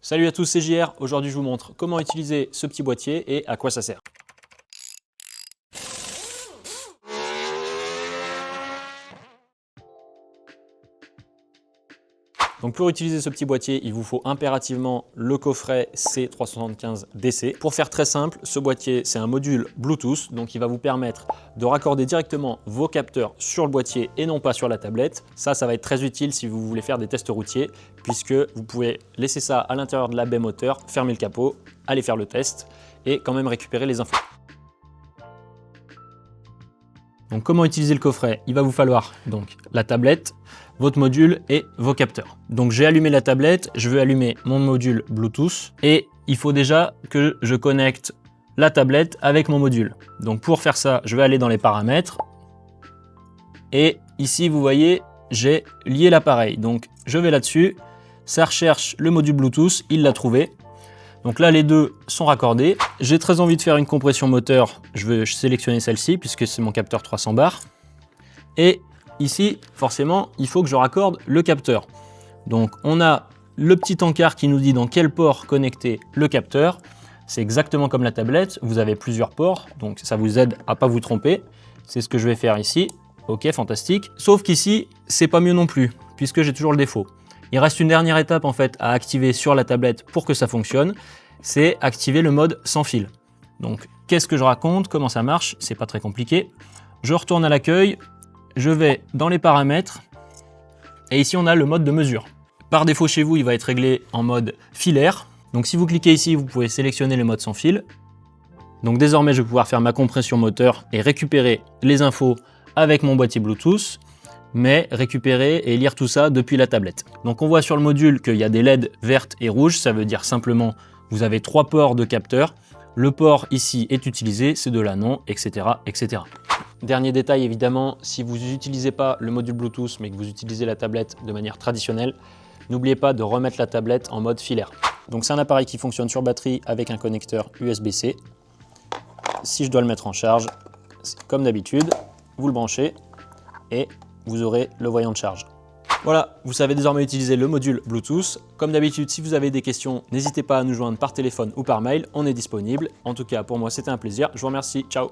Salut à tous, c'est JR. Aujourd'hui, je vous montre comment utiliser ce petit boîtier et à quoi ça sert. Donc pour utiliser ce petit boîtier, il vous faut impérativement le coffret C375DC. Pour faire très simple, ce boîtier, c'est un module Bluetooth, donc il va vous permettre de raccorder directement vos capteurs sur le boîtier et non pas sur la tablette. Ça va être très utile si vous voulez faire des tests routiers, puisque vous pouvez laisser ça à l'intérieur de la baie moteur, fermer le capot, aller faire le test et quand même récupérer les infos. Donc comment utiliser le coffret? Il va vous falloir donc la tablette, votre module et vos capteurs. Donc j'ai allumé la tablette, je veux allumer mon module Bluetooth et il faut déjà que je connecte la tablette avec mon module. Donc pour faire ça, je vais aller dans les paramètres et ici vous voyez, j'ai lié l'appareil. Donc je vais là-dessus, ça recherche le module Bluetooth, il l'a trouvé. Donc là, les deux sont raccordés. J'ai très envie de faire une compression moteur. Je vais sélectionner celle-ci puisque c'est mon capteur 300 bars. Et ici, forcément, il faut que je raccorde le capteur. Donc on a le petit encart qui nous dit dans quel port connecter le capteur. C'est exactement comme la tablette. Vous avez plusieurs ports, donc ça vous aide à ne pas vous tromper. C'est ce que je vais faire ici. Ok, fantastique. Sauf qu'ici, c'est pas mieux non plus puisque j'ai toujours le défaut. Il reste une dernière étape en fait à activer sur la tablette pour que ça fonctionne, c'est activer le mode sans fil. Donc qu'est-ce que je raconte, comment ça marche, c'est pas très compliqué. Je retourne à l'accueil, je vais dans les paramètres et ici on a le mode de mesure. Par défaut chez vous, il va être réglé en mode filaire. Donc si vous cliquez ici, vous pouvez sélectionner le mode sans fil. Donc désormais, je vais pouvoir faire ma compression moteur et récupérer les infos avec mon boîtier Bluetooth, mais récupérer et lire tout ça depuis la tablette. Donc on voit sur le module qu'il y a des LED vertes et rouges, ça veut dire simplement vous avez 3 ports de capteurs. Le port ici est utilisé, c'est de là non, etc., etc. Dernier détail évidemment, si vous n'utilisez pas le module Bluetooth mais que vous utilisez la tablette de manière traditionnelle, n'oubliez pas de remettre la tablette en mode filaire. Donc c'est un appareil qui fonctionne sur batterie avec un connecteur USB-C. Si je dois le mettre en charge, comme d'habitude, vous le branchez et vous aurez le voyant de charge. Voilà, vous savez désormais utiliser le module Bluetooth. Comme d'habitude, si vous avez des questions, n'hésitez pas à nous joindre par téléphone ou par mail, on est disponible. En tout cas, pour moi, c'était un plaisir. Je vous remercie, ciao!